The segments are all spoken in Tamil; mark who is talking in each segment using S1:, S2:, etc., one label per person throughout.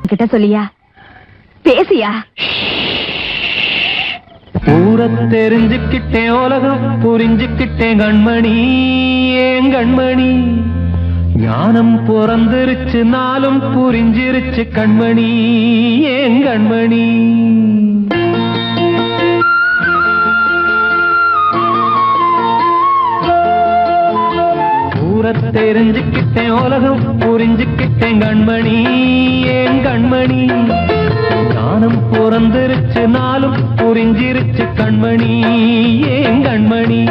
S1: அவகிட்ட சொல்லியா? பேசியா?
S2: ஊர தெரிஞ்சுக்கிட்டேன், உலகம் புரிஞ்சுக்கிட்டேன் கண்மணி, ஏன் கண்மணி. ஞானம் பிறந்திருச்சு, நாளும் புரிஞ்சிருச்சு கண்மணி, ஏன் கண்மணி. ஊர தெரிஞ்சுக்கிட்டேன், உலகம் புரிஞ்சுக்கிட்டேன் கண்மணி, ஏன் கண்மணி. ஞானம் பிறந்திருச்சு, நாளும் புரிஞ்சிருச்சு கண்மணி, ஏன் கண்மணி.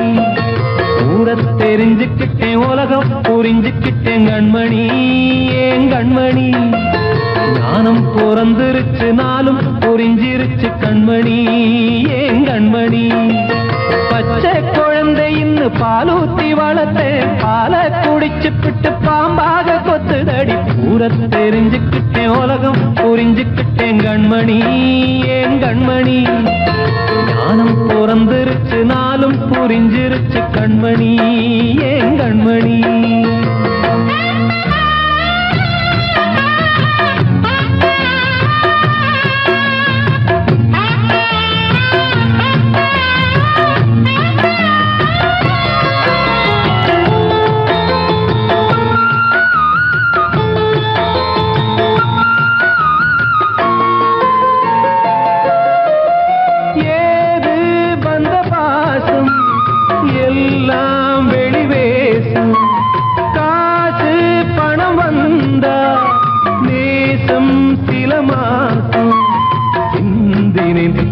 S2: ஊர தெரிஞ்சுக்கிட்டேன், உலகம் புரிஞ்சுக்கிட்டேன் கண்மணி, ஏன் கண்மணி. ஞானம் பிறந்திருச்சு, நாளும் புரிஞ்சிருச்சு கண்மணி, ஏன் கண்மணி. பச்சை குழந்தையின்னு பாலூத்தி வளர்த்தேன், பாலை குடிச்சு பிட்டு பாம்பாக கொத்துதடி. ஊர தெரிஞ்சுக்கிட்டேன், உலகம் புரிஞ்சுக்கிட்டேன் கண்மணி, ஏன் கண்மணி. ஞானம் பிறந்திருச்சு, நாளும் புரிஞ்சிருச்சு கண்மணி, ஏன் கண்மணி.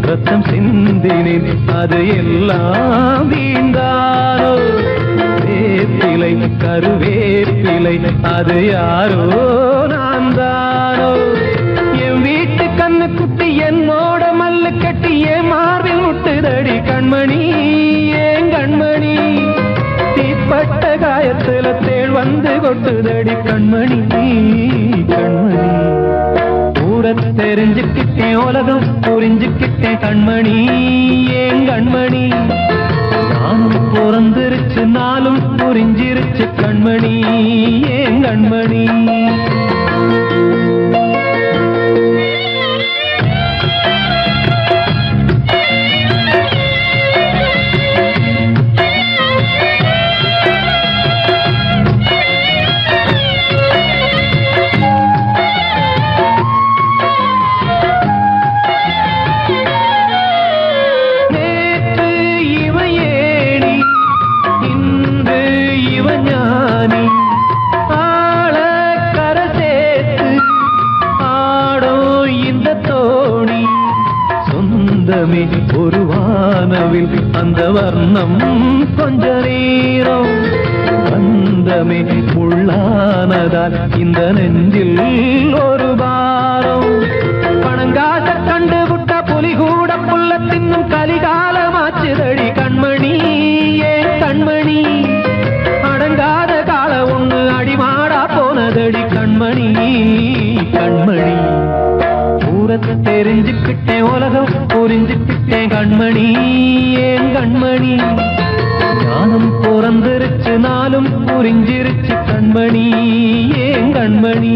S2: ரத்தம் சிந்தினேன், அது எல்லாம் வீண்டாரோ. வேப்பிலை கருவேப்பிலை, அது யாரோ நான் தானோ. என் வீட்டு கண்ணு குட்டி என்னோட மல்லு கட்டி என் மார்பில் முட்டுதடி கண்மணி, ஏன் கண்மணி. தீப்பட்ட காயத்துல தேள் வந்து கொட்டுதடி கண்மணி, கண்மணி. ஊர தெரிஞ்சுக்கிட்டேன், உலகம் புரிஞ்சுக்கிட்டேன் கண்மணி, ஏன் கண்மணி. ஞானம் பிறந்திருச்சு, நாளும் புரிஞ்சிருச்சு கண்மணி, ஏன் கண்மணி. ஒரு வானவில் அந்த வர்ணம் கொஞ்ச நேரம் வந்தமே உள்ளானதால் இந்த நெஞ்சில் ஒரு பாரம். பணங்காச கண்டு விட்ட புலி கூட புல்ல தின்னும் கலிகாலமாச்சுதடி கண்மணி, ஏன் கண்மணி. அடங்காத கால ஒண்ணு அடிமாடா போனதடி கண்மணி, கண்மணி. ஊரத்தை தெரிஞ்சுக்கிட்டேன், உலகம் புரிஞ்சுக்கிட்டேன் கண்மணி, ஏன் கண்மணி. ஞானம் பிறந்திருச்சு, நாளும் புரிஞ்சிருச்சு கண்மணி, ஏன் கண்மணி.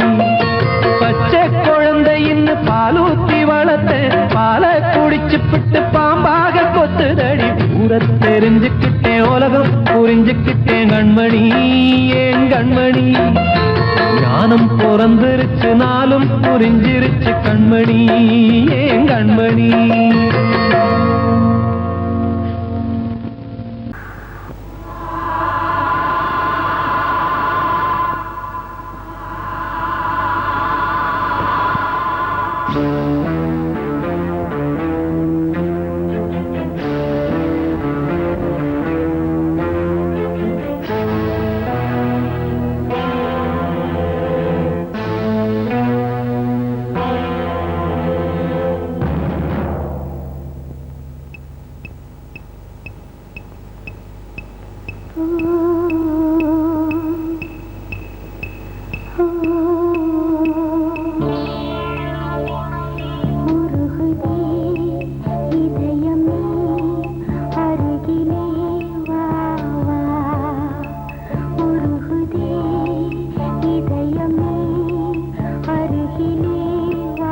S2: பச்சை குழந்தையின்னு பாலூத்தி வளர்த்தேன், பாலை குடிச்சு பிட்டு பாம்பாக கொத்துதடி. ஊரத்தை தெரிஞ்சுக்கிட்டேன், உலகம் புரிஞ்சுக்கிட்டேன் கண்மணி, ஏன் கண்மணி. ஞானம் பிறந்திருச்சு, நாளும் புரிஞ்சிருச்சு கண்மணி, ஏன் கண்மணி.
S3: அருகிலே வா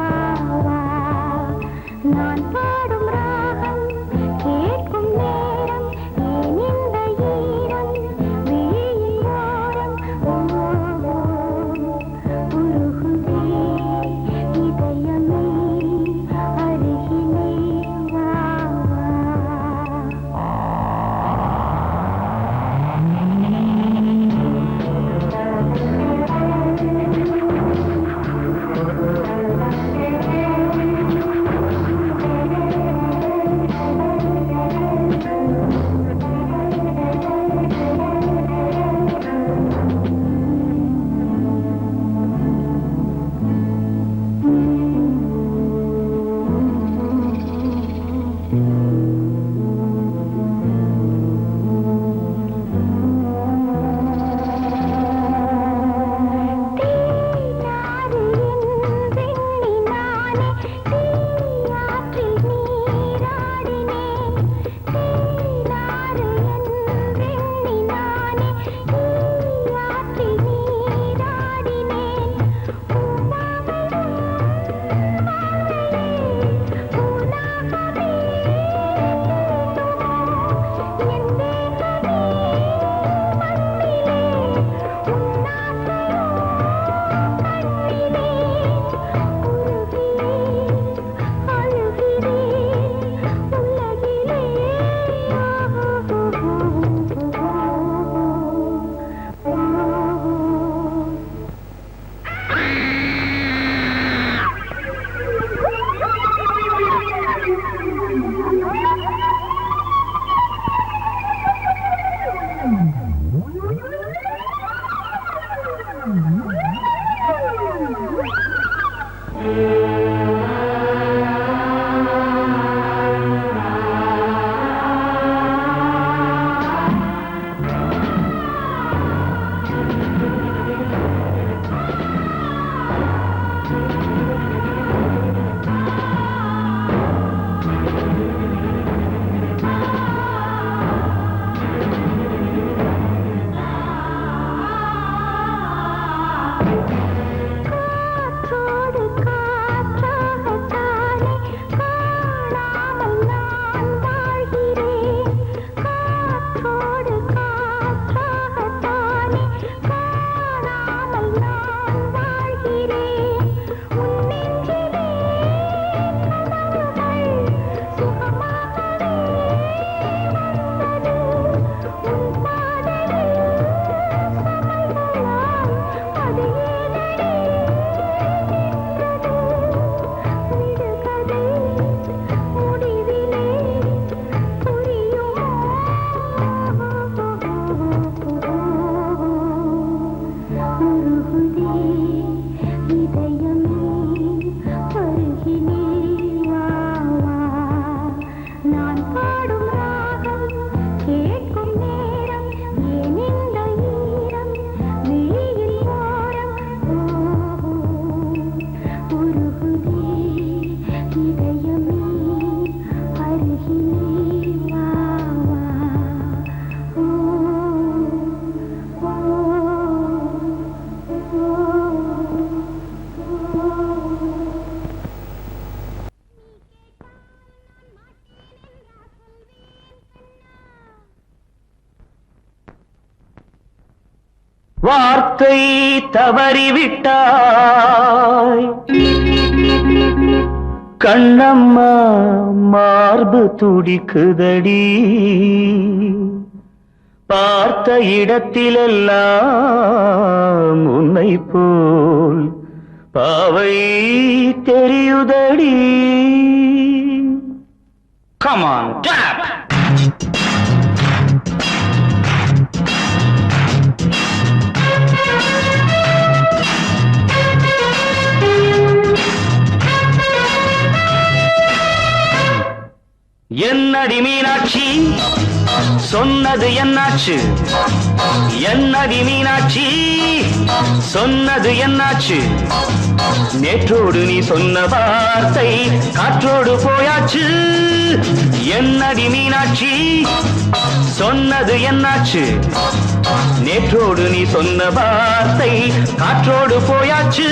S3: வார்த்தை தவறிவிட்டாய் கண்ணம்மா மார்பு துடிக்குதடி பார்த்த இடத்திலெல்லாம் உன்னை போல் பாவை தெரியுதடி. Come on, tap! என்னடி மீனாட்சி சொன்னது என்னாச்சு? என்னடி மீனாட்சி சொன்னது என்னாச்சு? நேற்றோடு நீ சொன்ன வார்த்தை காற்றோடு போயாச்சு. என்னடி மீனாட்சி சொன்னது என்னாச்சு? நேற்றோடு நீ சொன்ன வார்த்தை காற்றோடு போயாச்சு.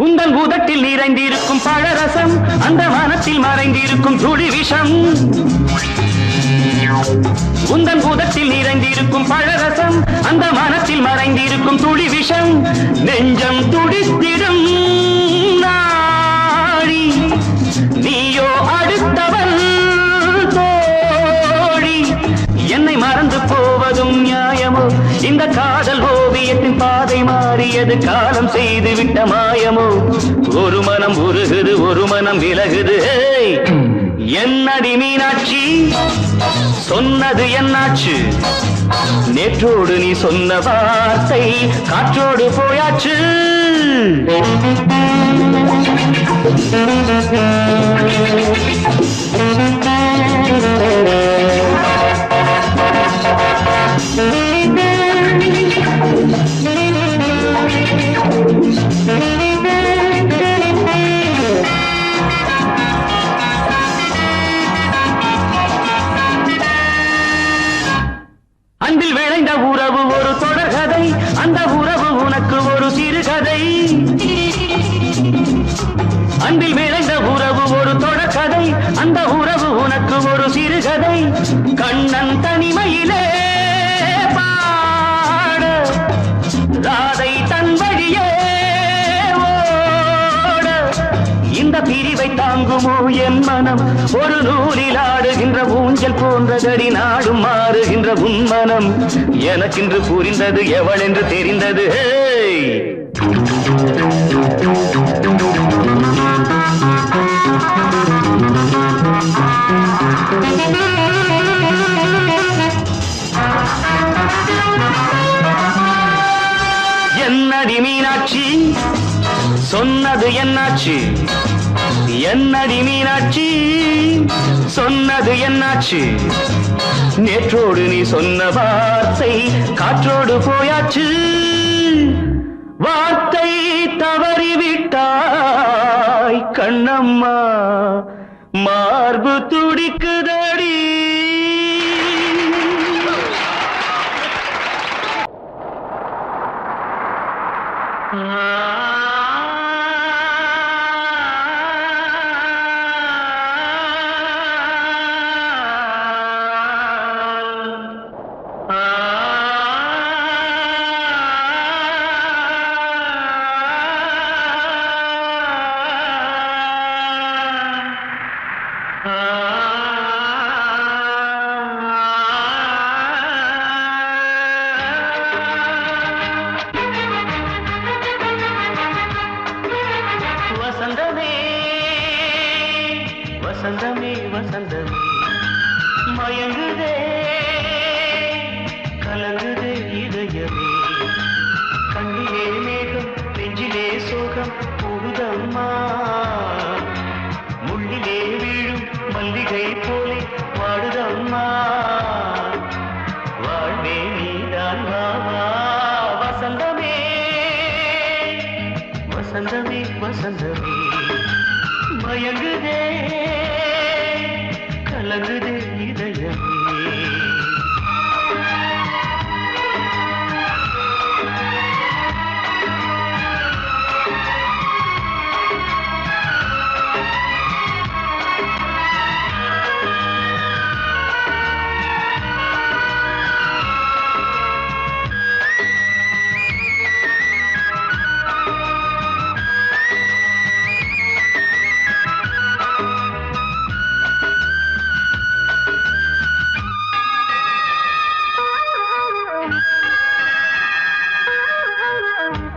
S3: உந்தன் பூதத்தில் நிறைந்திருக்கும் பழரசம் அந்த வானத்தில் மறைந்திருக்கும் துளி விஷம். உந்தன் பூதத்தில் நிறைந்திருக்கும் பழரசம் அந்த வானத்தில் மறைந்திருக்கும் துளி விஷம். நெஞ்சம் துடித்திடும் நாடி நீயோ அடுத்தவன் தோழி. என்னை மறந்து போவதும் நியாயமோ? இந்த காதல் ஓவியத்தின் பாதை மாறியது காலம் செய்து விட்ட மாயமோ? ஒரு மனம் உருகுது ஒரு மனம் விலகுது. என்னடி மீனாட்சி சொன்னது என்னாச்சு? நேற்றோடு நீ சொன்ன வார்த்தை காற்றோடு போயாச்சு. அன்பில் விளைந்த உறவு ஒரு தொடர்கதை, அந்த உறவு உனக்கு ஒரு சிறுகதை. அன்பில் விளைந்த உறவு ஒரு தொடர்கதை, அந்த உறவு உனக்கு ஒரு சிறுகதை. கண்ணன் தனிமையிலே பாட ராதை தன் வழியே ஓட. இந்த பிரிவை தாங்குமோ என் மனம்? ஒரு நூலில் ஆடுகின்ற ஊஞ்சல் போன்றதடி நாடும் மாறுகின்ற உன்மனம். எனக்கென்று புரிந்தது எவள் என்று தெரிந்தது. என்னடி மீனாட்சி சொன்னது என்னாச்சு? என்னடி மீனாட்சி சொன்னது என்னாச்சு? நேற்றோடு நீ சொன்ன வார்த்தை காற்றோடு போயாச்சு. வார்த்தை தவறிவிட்டாய் கண்ணம்மா மார்பு துடிக்குதடி. வசந்தமே வசந்தமே வசந்தமே மயங்குதே கலங்குதே இதயமே. கண்ணிலே மேகம் நெஞ்சிலே சோகம் புகுதம்மா. முள்ளிலே வீழும் மல்லிகை போலே வாடுதம்மா. வாழ்வே நீதான் வா வா வசந்தமே மயங்குதே கலங்குதே இதயமே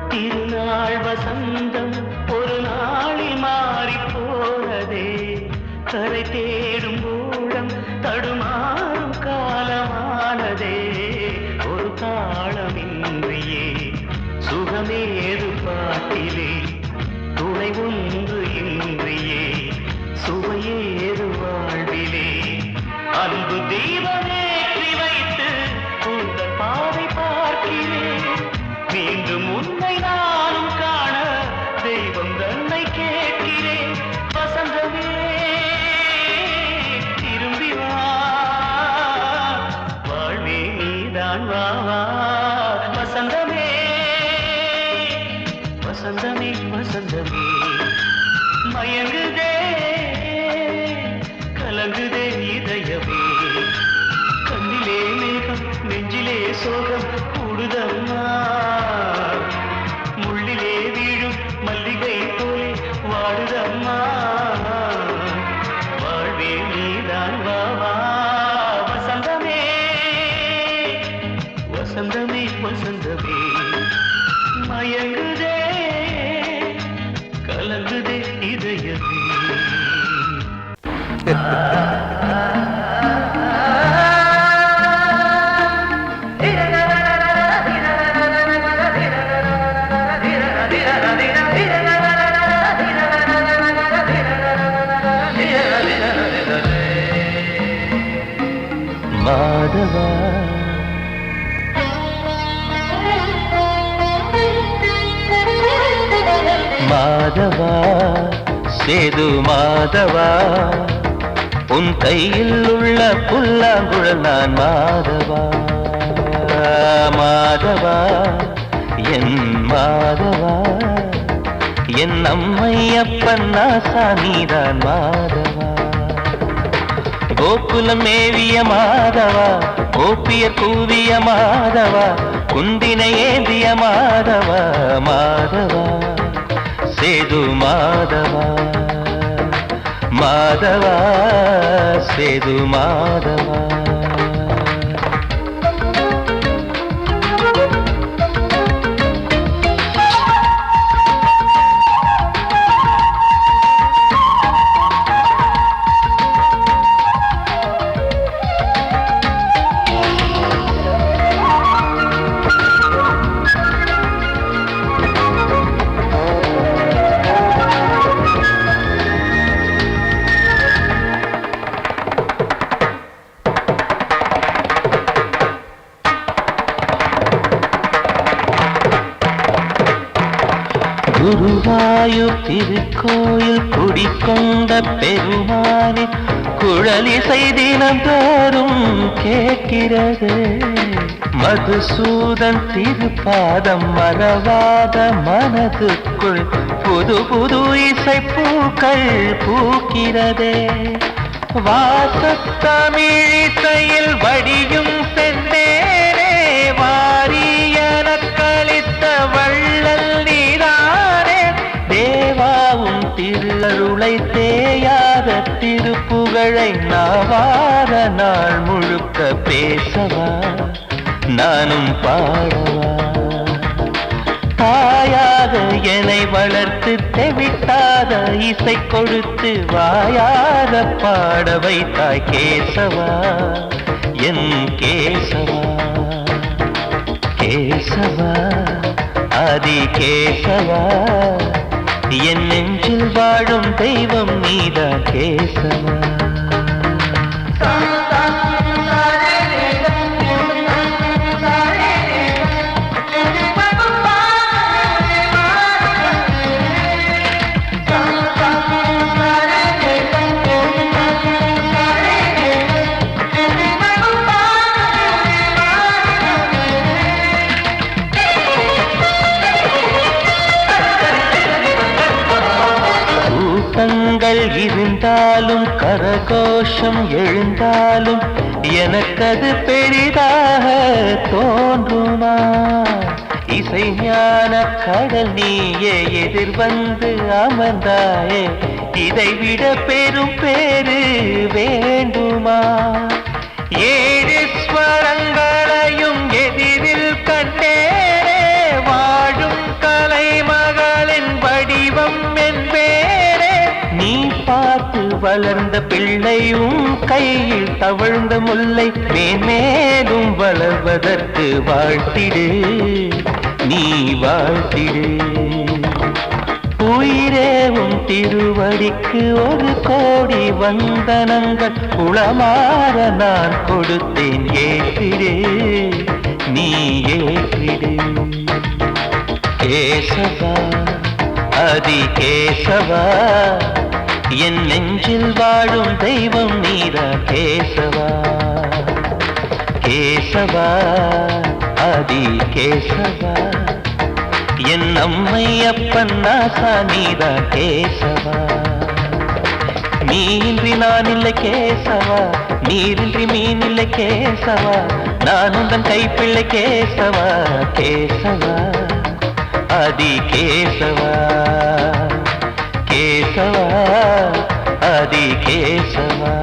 S3: திருநாள் வசந்தம் ஒரு நாளில் மாறி போனதே கரை தேடும் ஊழம் தடுமாறும் காலமானதே ஒரு தாளமின்றியே சுகமேது பாட்டிலே துணை ஒன்று இன்றியே சுவையேது வாழ்விலே அன்பு தீபமேற்றி வைத்து உங்கள் பாதை பார்க்கிறேன் மீண்டும் உன்னை நானும் காண தெய்வம் தன்னை கேட்கிறேன் வசந்தமே திரும்பி வா வாழ்வே நீதான் வா வா வசந்தமே வசந்தமே வசந்தமே மயங்குதே கலங்குதே இதயமே கண்ணிலே மேகம் நெஞ்சிலே சோகம் கூடுதம்மா முள்ளிலே வீழும் மல்லிகை போலே வாடுதம்மா வாழ்வே நீதான் வா வா வசந்தமே வசந்தமே வசந்தமே மயங்குதே கலங்குதே இதயமே
S2: மாதவா மாதவா சேது மாதவா உன் கையில் உள்ள புல்லாங்குழல் நான் மாதவா மாதவா என் மாதவா என் அம்மையப்பன் நாசா நீதான் மாதவா கோகுலம் மேவிய மாதவா கோப்பிய கூவிய மாதவா குந்தினை ஏந்திய மாதவா மாதவா சேது மாதவா மாதவா சேது மாதவா குருவாயூர் திருக்கோயில் குடிக்கொண்ட பெருமானி குழலிசை தினந்தோறும் கேட்கிறது மதுசூதன் திருப்பாதம் மறவாத மனதுக்குள் புது புது இசைப்பூக்கள் பூக்கிறதே வாசத்தமிழிசையில் வடியும் செந்தேனே வாரியன கழித்த வள்ளல் நீதானே தேவாவும் திருளருளை தேயாத திருப்புகழை நாவார நாள் முழுக்க பேசவா நானும் பாடவா தாயாக என்னை வளர்த்து தெவிட்டாத இசை கொடுத்து வாயாக பாட வைத்தாய் கேசவா என் கேசவா கேசவா ஆதி கேசவா என் நெஞ்சில் வாழும் தெய்வம் நீதான் கேசவா கூட்டங்கள் இருந்தாலும் கரகோஷம் எழுந்தாலும் எனக்கது பெரிதாக தோன்றுமா? இசை ஞான கடல் நீயே எதிர்வந்து அமர்ந்தாயே, இதைவிட பெரும் பேரு வேண்டுமா? ஏழு ஸ்வரங்களையும் எதிரில் கண்டேனே, வாழும் கலைமகளின் வடிவம் என்பேனே. நீ பார்த்து வளர்ந்த பிள்ளையும் கையில் தவழ்ந்த முல்லை மேன்மேலும் வளர்வதற்கு வாழ்த்திடு, நீ வாழ்த்திடு. உயிரேவும் திருவடிக்கு ஒரு கோடி வந்தனங்கள் உளமாற நான் கொடுத்தேன், ஏற்றிடு, நீ ஏற்றிடு. கேசவா அதி கேசவா, என் நெஞ்சில் வாழும் தெய்வம் நீதான் கேசவா. கேசவா அதி கேசவா, என் அம்மை அப்பன் நாசா நீதான் கேசவா. நீன்றி நான் இல்லை கேசவா, நீரின்றி மீன் இல்லை கேசவா, நான் உந்தன் கைப்பிள்ளை கேசவா. கேசவா அதி கேசவா, கேசவா அதி கேசவா.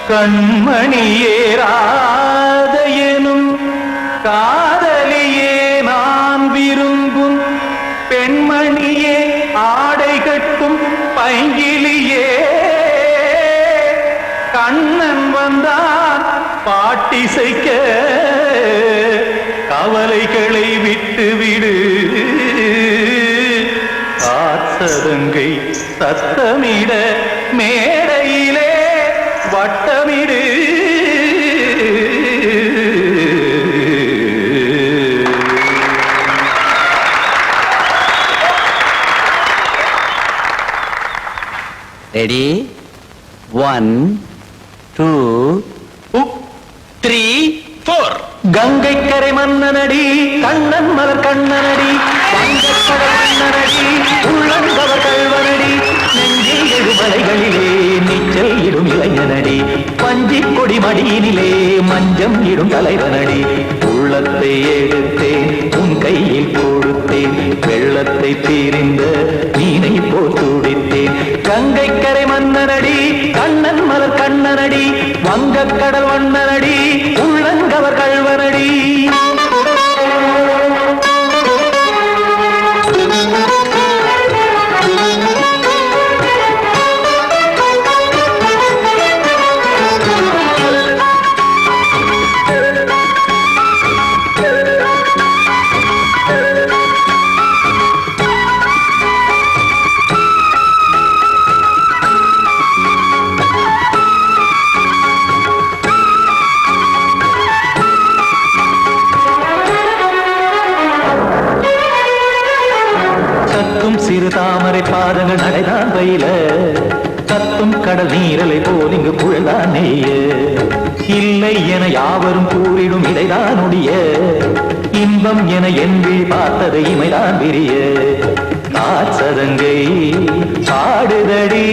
S3: கண்மணியே ராதையனும் காதலியே நான் விரும்பும் பெண்மணியே, ஆடை கட்டும் பைங்கிலியே, கண்ணன் வந்தான் பாட்டிசைக்க, கவலைகளை விட்டுவிடு. காத்ததங்கை சத்தமிட மேடையிலே வட்டமிடு.
S4: ரெடி? 1 2 3 4.
S3: கங்கை கரை மன்னனடி, கண்ணன் மலர் கண்ணனடி, வங்கக்கடல் மன்னனடி, உள்ளங்கவர் கல்வனடி, நெஞ்சில் எழுமலைகளிலே நீச்சல் இடும் இளைஞனடி, பஞ்சிக் கொடி மடியினிலே மஞ்சம் இடும் தலைவனடி. உள்ளத்தை எடுத்தேன் உன் கையில் கொடுத்தேன், வெள்ளத்தை தீரிந்த மீனை போல் துடித்தேன். கங்கை கரை மன்னனடி, கண்ணன் மலர் கண்ணனடி, வங்கக்கடல் வண்ணனடி, உள்ளங்கவர் கல்வனடி. சிறு தாமரை பாதங்கள் நடைதான் பயில, கத்தும் கடல் நீரலை போல் இங்கு புழல்தான் நெய்ய. இல்லை என யாவரும் கூறிடும் இடைதான் உடைய, இன்பம் என என்பி பார்த்தது இமைதான் விரிய. காற்சதங்கை பாடுதடி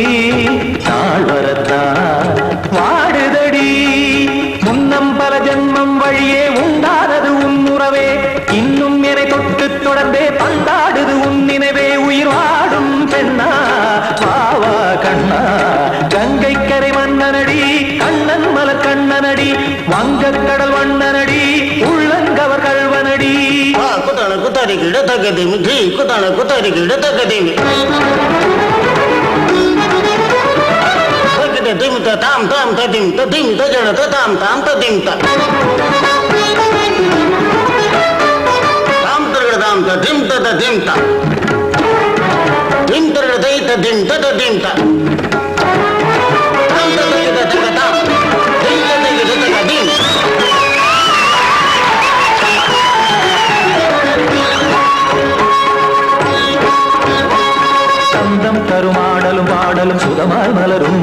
S3: நாள் வரத்தான் வாடுதடி, முன்னம் பல ஜென்மம் வழியே உண்டானது உன் உறவே, இன்னும் என்னை தொட்டு தொடர்ந்தே பந்தாடுது உன் நினைவே. உயிர் வாடும் பெண்ணா பாவா கண்ணா, கங்கை கரை மன்னனடி, கண்ணன் மலர் கண்ணனடி, வங்கக்கடல் வண்ணனடி, உள்ளங்கவர் கல்வனடி.
S5: குத்தான குத்தாரிக்கு இடத்தக்கதேமி, குத்தான குத்தாரிக்கு இடத்தக்கதேமி, திமுத்த தாம் தாம் ததிம் ததிம் தஜன தாம் தாம் ததிம் த. tam ta dim ta da dim ta. Dim ta da dai ta dim ta da dim ta. Tam ta da da da tam. Dim ta da da da dim.
S3: சந்தம் தருமாடலும் பாடலும் சுதமாய் மலரும்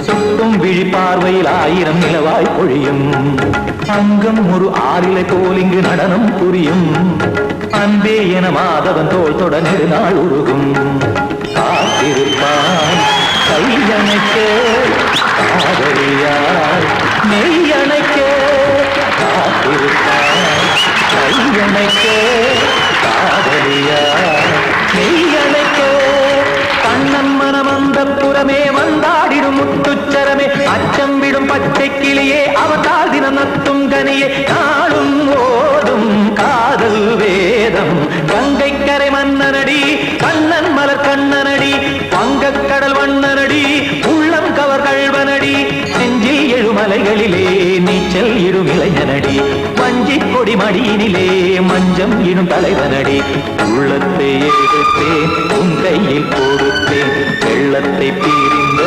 S3: சுட்டும் விழி பார்வையில் 1000 நிலவாய் பொழியும் அங்கம் ஒரு ஆறிலை போல் இங்கு நடனம் புரியும் அன்பே என மாதவன் தோள் தொட நெடுநாள் உருகும் காத்திருப்பான் கையணைக்க காதலியார் மெய்யணைக்க காத்திருப்பான் கையணைக்க காதலியார் மெய்யணைக்க கண்ணன் மனம் அந்த புறமே வந்தாடிடும் முத்துச்சரமே அச்சம் விடும் பச்சை கிளியே அவதால் தினம் நத்தும் கனியே நாளும் ஓதும் காதல் வேதம் கங்கை கரை மன்னனடி கண்ணன் மலர் கண்ணனடி வங்கக் கடல் வண்ணனடி உள்ளம் கவர் கழ்வனடி நெஞ்சில் எழுமலைகளிலே நீச்சல் இடும் இளைஞனடி வஞ்சி கொடி மடியினிலே மஞ்சம் இடும் தலைவனடி உள்ளத்தை எடுத்தேன் உன் கையில் கொடுத்தேன் வெள்ளத்தை பிரிந்த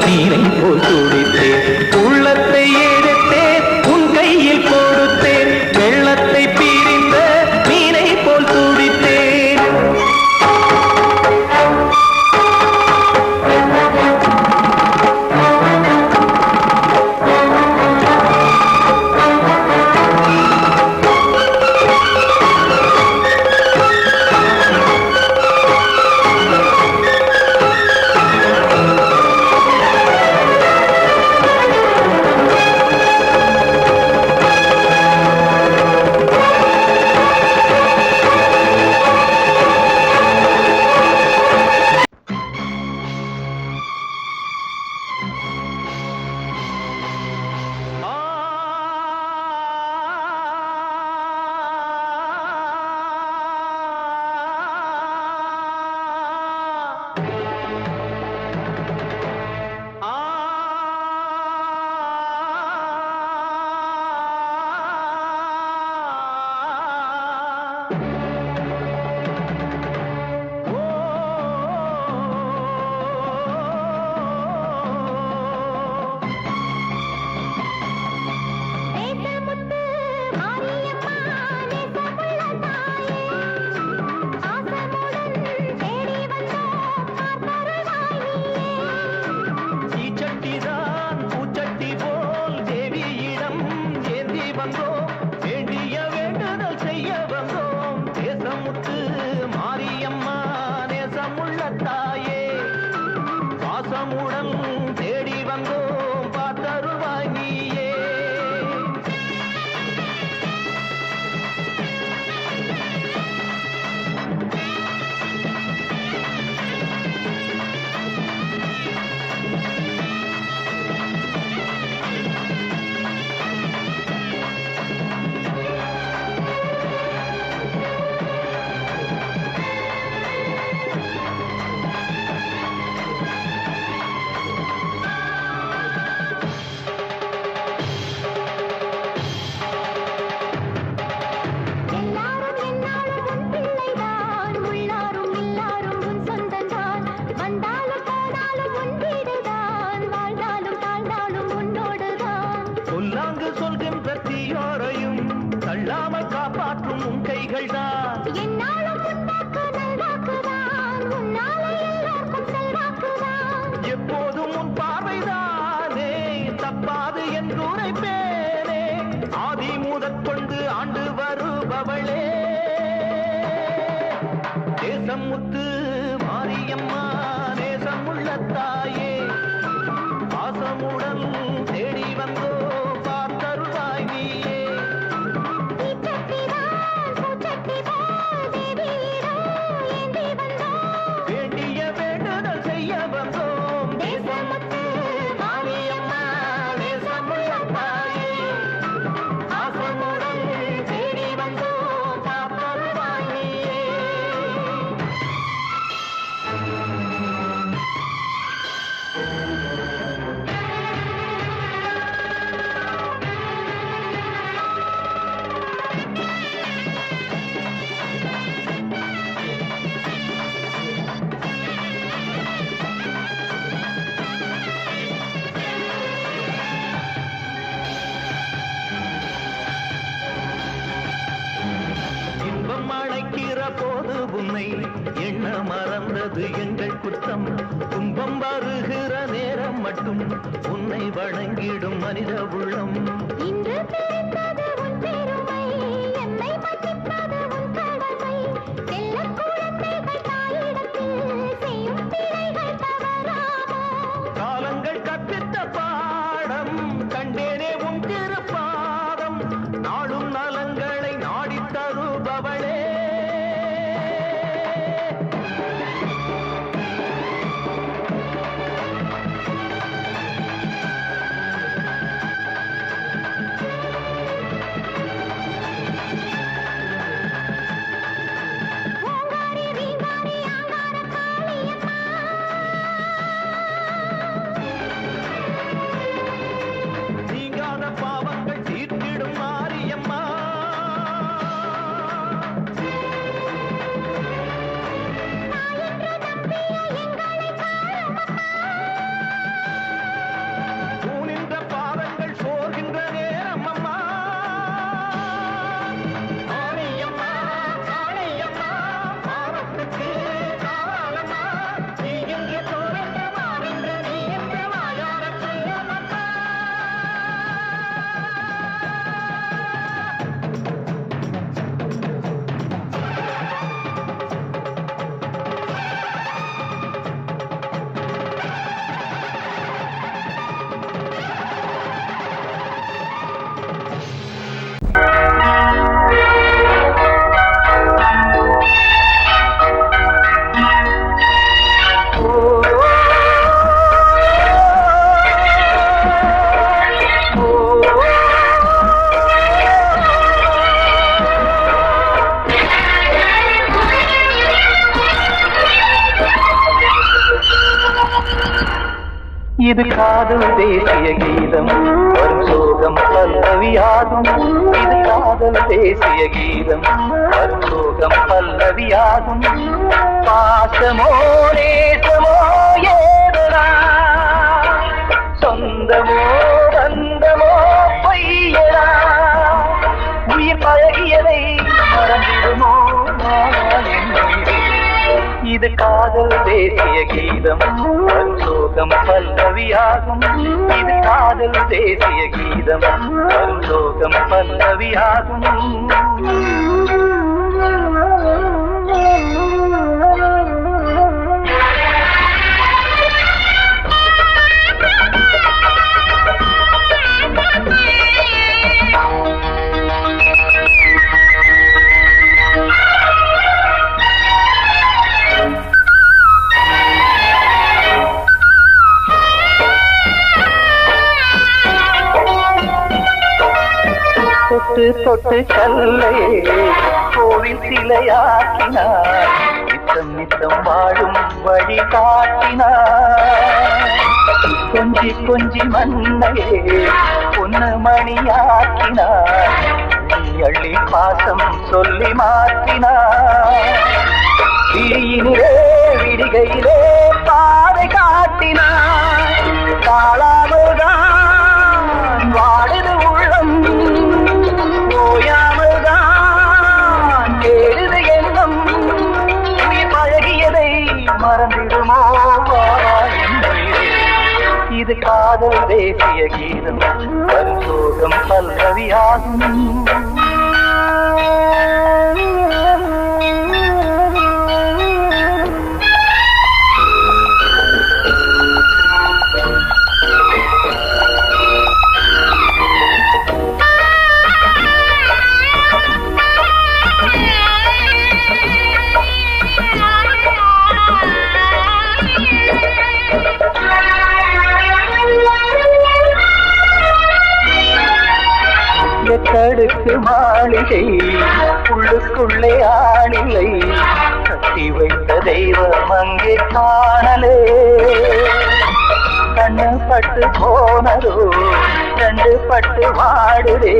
S3: நீரை போல் துடித்தேன் உள்ளத்தை எடுத்தேன் உன் கையில் கொடுத்தேன் வெள்ளத்தை பிரிந்த நீரை போல் துடித்தேன் தேசமுத்து மாரியம்மா நேசமுள்ள தாயே பாசமுடன் தேடி வந்தோ பார்த்தருளாய் நீயே வேண்டிய வேண்டுதல் செய்ய வந்தோம் தேசமுத்து மாரியம்மா நேசமுள்ள தாயே பாசமுடன் தேடி வந்தோ பார்த்தருளாய் நீயே
S2: போது உன்னை எண்ண மறந்தது எங்கள் குற்றம். துன்பம் வருகிற நேரம் மட்டும் உன்னை வணங்கிடும் மனித உள்ளம்.
S6: இன்று பிறந்தது உன் பெருமை, என்னை மன்னிப்பது உன் கடமை. செல்லக் குழந்தைகள் தாயிடத்தில் செய்யும் பிழைகள் தவறாமோ?
S2: காலங்கள் கற்பித்த பாடம் கண்டேனே உன் திருப்பாதம். நாடும் நலங்களை நாடித் தருபவளே.
S6: ஓங்காரி ரீங்காரி ஆங்கார காளியம்மா,
S2: நீங்காத பாவங்கள் தீர்த்திடும் மாரியம்மா.
S6: நாயென்று நம்பிய எங்களை காணுமம்மா.
S2: தூணின்ற பாதங்கள் சோர்கின்ற நேரம் அம்மா. ஆணையம்மா ஆணையம்மா பாவத்துக்கு காலம்மா. நீ என்று தோன்ற மாறின்று நீ என்று வாயார சொல்லுமம்மா. இது காதல் தேசிய கீதம் வரும் சோகம் பல்லவியாகும். இது காதல் தேசிய கீதம் வரும் சோகம் பல்லவியாகும். பாசமோ நேசமோ ஏதடா, சொந்தமோ பந்தமோ பொய்யடா. உயிர் பழகியதை மறந்திடுமோ இது காதல் தேசிய கீதம் வரும் சோகம் பல்லவியாகும். இது காதல் தேசிய கீதம் வரும் சோகம் பல்லவியாகும். தொட்டு தொட்டு கல்லை கோவில் சிலையாக்கினார். நித்தம் நித்தம் வாழும் வழி காட்டினார். கொஞ்சி கொஞ்சி மண்ணையே பொன்னு மணியாக்கினார். அள்ளி அள்ளி பாசம் சொல்லி மாற்றினார். விழியினிலே விடிகையிலே பாதை காட்டினார். காளாமல்தான் வாடுது உள்ளம், ஓயாமல்தான் கேடுது எண்ணம். உயிர் பழகியதை மறந்திடுமோ இது காதல் தேசிய கீதம் வரும் சோகம் பல்லவியாகும். எத்தடுக்கு மாளிகை உள்ளுக்குள்ளே ஆளில்லை. கட்டி வைத்த தெய்வம் அங்கே காணலே. கண்ணு பட்டு போனதோ ரெண்டு பட்டு வாடுதே.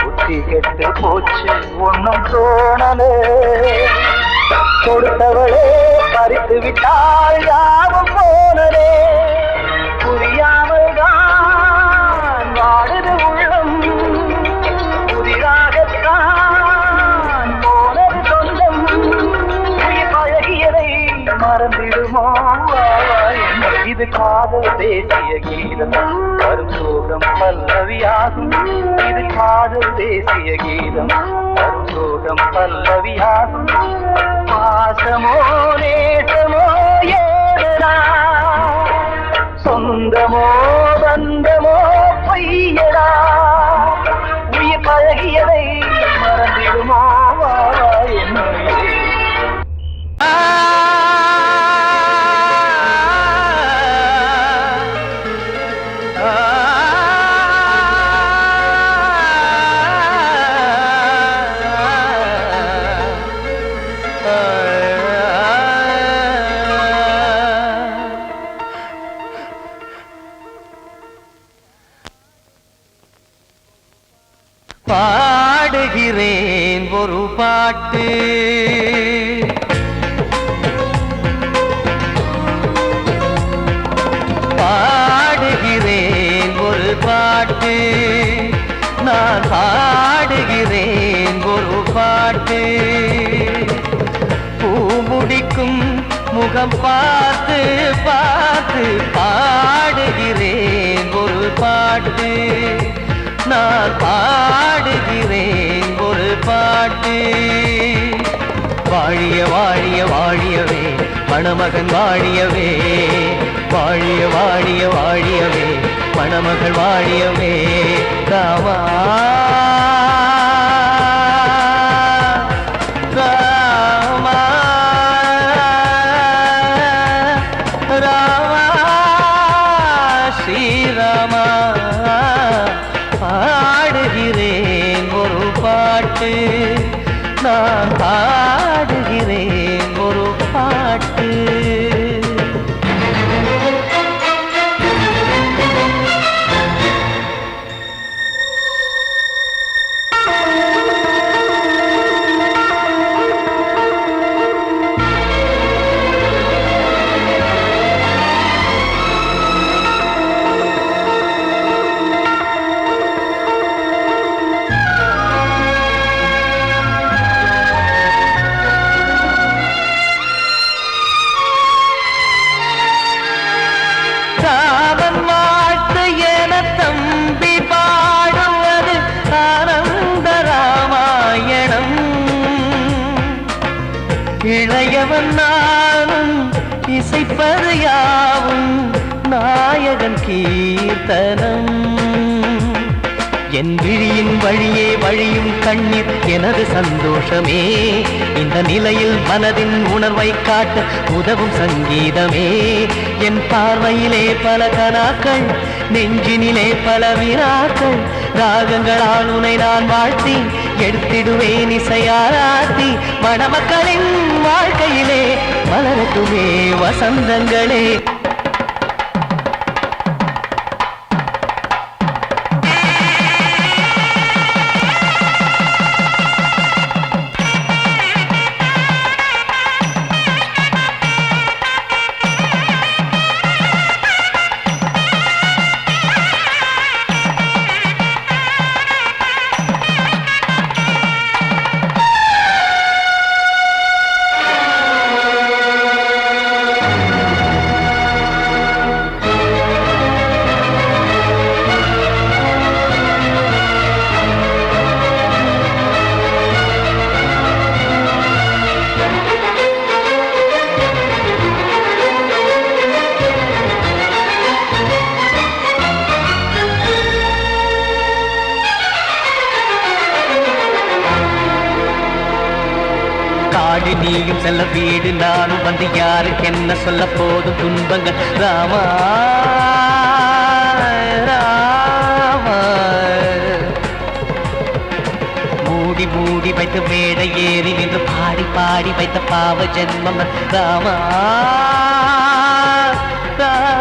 S2: புத்தி கெட்டு போச்சு ஒன்னும் தோணலே. கொடுத்தவளே பறித்து விட்டால் யாவும் போனதே. புரியாமல் தான் வாடுது உள்ளம், புதிராகத்தான் போனது சொந்தம்.
S3: இது காதல் தேசிய கீதம் வரும் சோகம் பல்லவியாகும் இது காதல் தேசிய கீதம் வரும் சோகம் பல்லவியாகும் பாசமோ நேசமோ ஏதனா சொந்தமோ பந்தமோ பொய்யடா உயிர் பழகியதை மறந்திடுமோ என்னுடைய பாடுகிறேன் ஒரு பாட்டு பாடுகிறேன் ஒரு பாட்டு நான் பாடுகிறேன் ஒரு பாட்டு பூ முடிக்கும் முகம் பார்த்து பார்த்து பாடுகிறேன் ஒரு பாட்டு நான் பாடுகிறேன் ஒரு பாட்டு வாழிய வாழிய வாழியவே மணமகன் வாழியவே வாழிய வாழிய வாழியவே மணமகள் வாழியவே ராமா ராமா ராமா ஸ்ரீராமா பாடுகிறேன் ஒரு பாட்டு நான் பாடுகிறேன் ஒரு பாட்டு ராமன் வாழ்த்து என தம்பி பாடுவது ஆனந்த ராமாயணம் இளையவன் நானும் இசைப்பது யாவும் நாயகன் கீர்த்தனம் என் விழியின் வழியே வழியும் கண்ணீர் எனது சந்தோஷமே இந்த நிலையில் மனதின் உணர்வை காட்ட உதவும் சங்கீதமே என் பார்வையிலே பல கனாக்கள் நெஞ்சினிலே பல வினாக்கள் ராகங்களால் உனை நான் வாழ்த்தி எடுத்திடுவேன் இசையாராத்தி மணமக்களின் வாழ்க்கையிலே மலரட்டுமே வசந்தங்களே காடு நீயும் செல்ல வீடு நானும் வந்து யாருக்கு என்ன சொல்ல போதும் துன்பங்கள் ராமா ராமா மூடி மூடி வைத்து மேடை ஏறி நின்று பாடி பாடி வைத்த பாவ ஜென்மம் ராமா ராமா